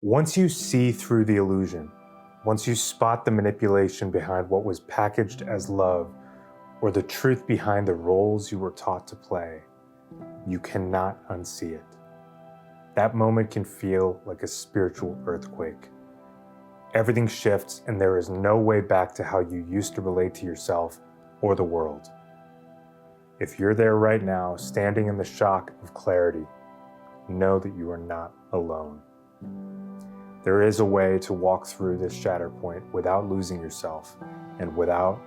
Once you see through the illusion, once you spot the manipulation behind what was packaged as love, or the truth behind the roles you were taught to play, you cannot unsee it. That moment can feel like a spiritual earthquake. Everything shifts and there is no way back to how you used to relate to yourself or the world. If you're there right now, standing in the shock of clarity, know that you are not alone. There is a way to walk through this shatter point without losing yourself and without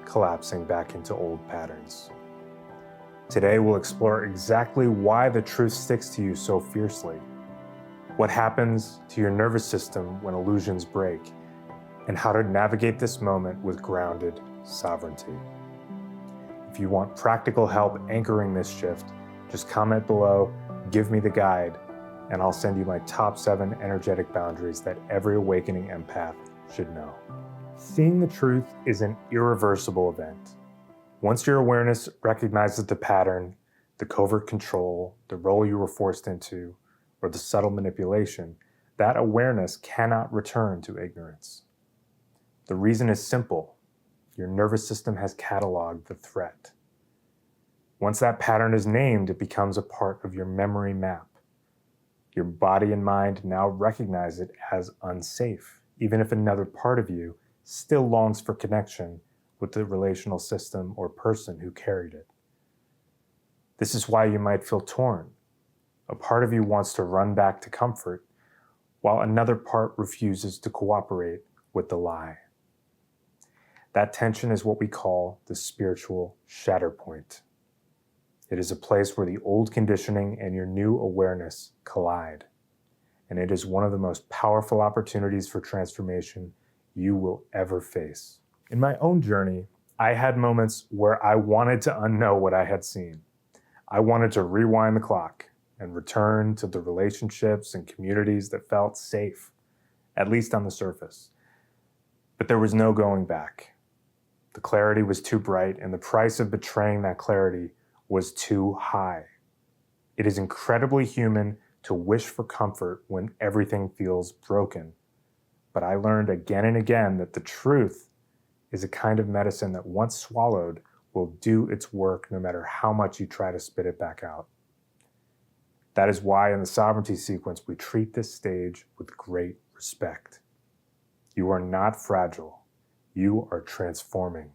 collapsing back into old patterns. Today we'll explore exactly why the truth sticks to you so fiercely, what happens to your nervous system when illusions break, and how to navigate this moment with grounded sovereignty. If you want practical help anchoring this shift, just comment below, give me the guide, and I'll send you my top 7 energetic boundaries that every awakening empath should know. Seeing the truth is an irreversible event. Once your awareness recognizes the pattern, the covert control, the role you were forced into, or the subtle manipulation, that awareness cannot return to ignorance. The reason is simple. Your nervous system has cataloged the threat. Once that pattern is named, it becomes a part of your memory map. Your body and mind now recognize it as unsafe, even if another part of you still longs for connection with the relational system or person who carried it. This is why you might feel torn. A part of you wants to run back to comfort, while another part refuses to cooperate with the lie. That tension is what we call the spiritual shatter point. It is a place where the old conditioning and your new awareness collide. And it is one of the most powerful opportunities for transformation you will ever face. In my own journey, I had moments where I wanted to unknow what I had seen. I wanted to rewind the clock and return to the relationships and communities that felt safe, at least on the surface. But there was no going back. The clarity was too bright, and the price of betraying that clarity was too high. It is incredibly human to wish for comfort when everything feels broken. But I learned again and again that the truth is a kind of medicine that once swallowed will do its work no matter how much you try to spit it back out. That is why in the sovereignty sequence we treat this stage with great respect. You are not fragile. You are transforming.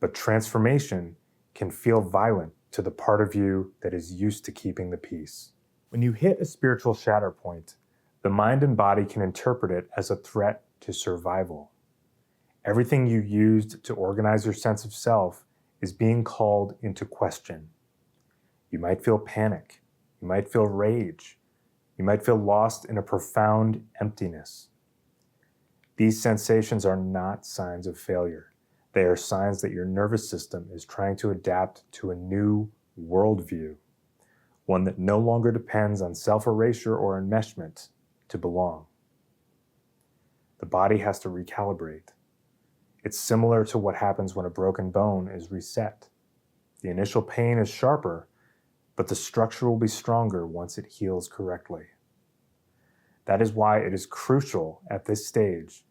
But transformation can feel violent to the part of you that is used to keeping the peace. When you hit a spiritual shatter point, the mind and body can interpret it as a threat to survival. Everything you used to organize your sense of self is being called into question. You might feel panic. You might feel rage. You might feel lost in a profound emptiness. These sensations are not signs of failure. They are signs that your nervous system is trying to adapt to a new worldview, one that no longer depends on self-erasure or enmeshment to belong. The body has to recalibrate. It's similar to what happens when a broken bone is reset. The initial pain is sharper, but the structure will be stronger once it heals correctly. That is why it is crucial at this stage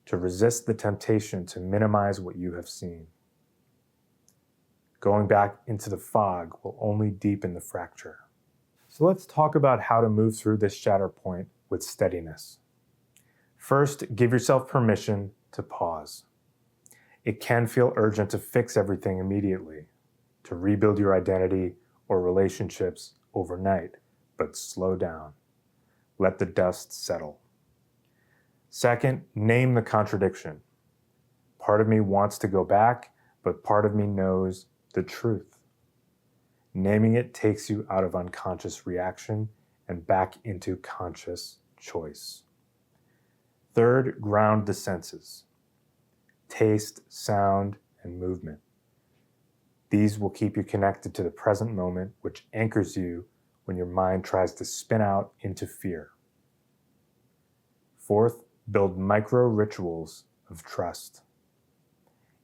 to resist the temptation to minimize what you have seen. Going back into the fog will only deepen the fracture. So let's talk about how to move through this shatter point with steadiness. First, give yourself permission to pause. It can feel urgent to fix everything immediately, to rebuild your identity or relationships overnight, but slow down. Let the dust settle. Second, name the contradiction. Part of me wants to go back, but part of me knows the truth. Naming it takes you out of unconscious reaction and back into conscious choice. Third, ground the senses. Taste, sound, and movement. These will keep you connected to the present moment, which anchors you when your mind tries to spin out into fear. Fourth, build micro rituals of trust.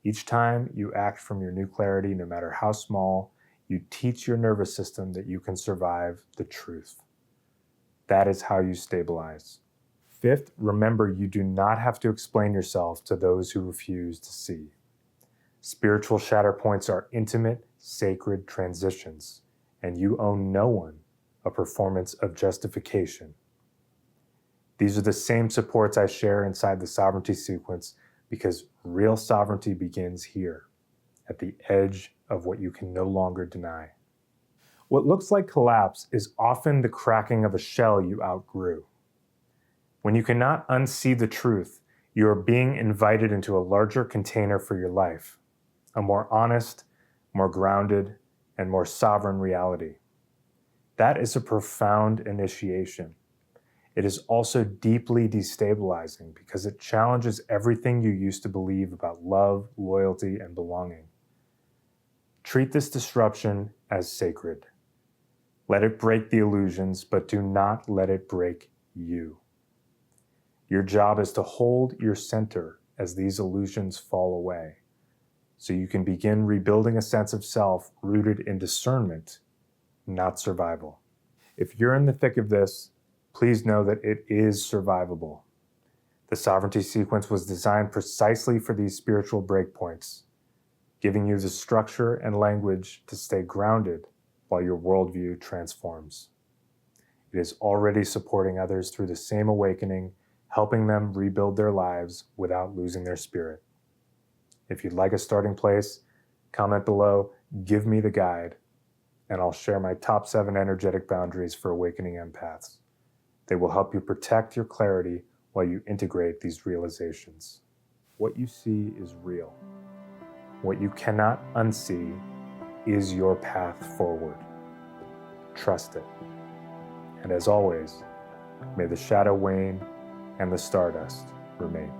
Each time you act from your new clarity, no matter how small, you teach your nervous system that you can survive the truth. That is how you stabilize. Fifth, remember you do not have to explain yourself to those who refuse to see. Spiritual shatter points are intimate, sacred transitions, and you owe no one a performance of justification. These are the same supports I share inside the sovereignty sequence because real sovereignty begins here, at the edge of what you can no longer deny. What looks like collapse is often the cracking of a shell you outgrew. When you cannot unsee the truth, you are being invited into a larger container for your life, a more honest, more grounded, and more sovereign reality. That is a profound initiation. It is also deeply destabilizing because it challenges everything you used to believe about love, loyalty, and belonging. Treat this disruption as sacred. Let it break the illusions, but do not let it break you. Your job is to hold your center as these illusions fall away, so you can begin rebuilding a sense of self rooted in discernment, not survival. If you're in the thick of this, please know that it is survivable. The sovereignty sequence was designed precisely for these spiritual breakpoints, giving you the structure and language to stay grounded while your worldview transforms. It is already supporting others through the same awakening, helping them rebuild their lives without losing their spirit. If you'd like a starting place, comment below, give me the guide, and I'll share my top 7 energetic boundaries for awakening empaths. They will help you protect your clarity while you integrate these realizations. What you see is real. What you cannot unsee is your path forward. Trust it. And as always, may the shadow wane and the stardust remain.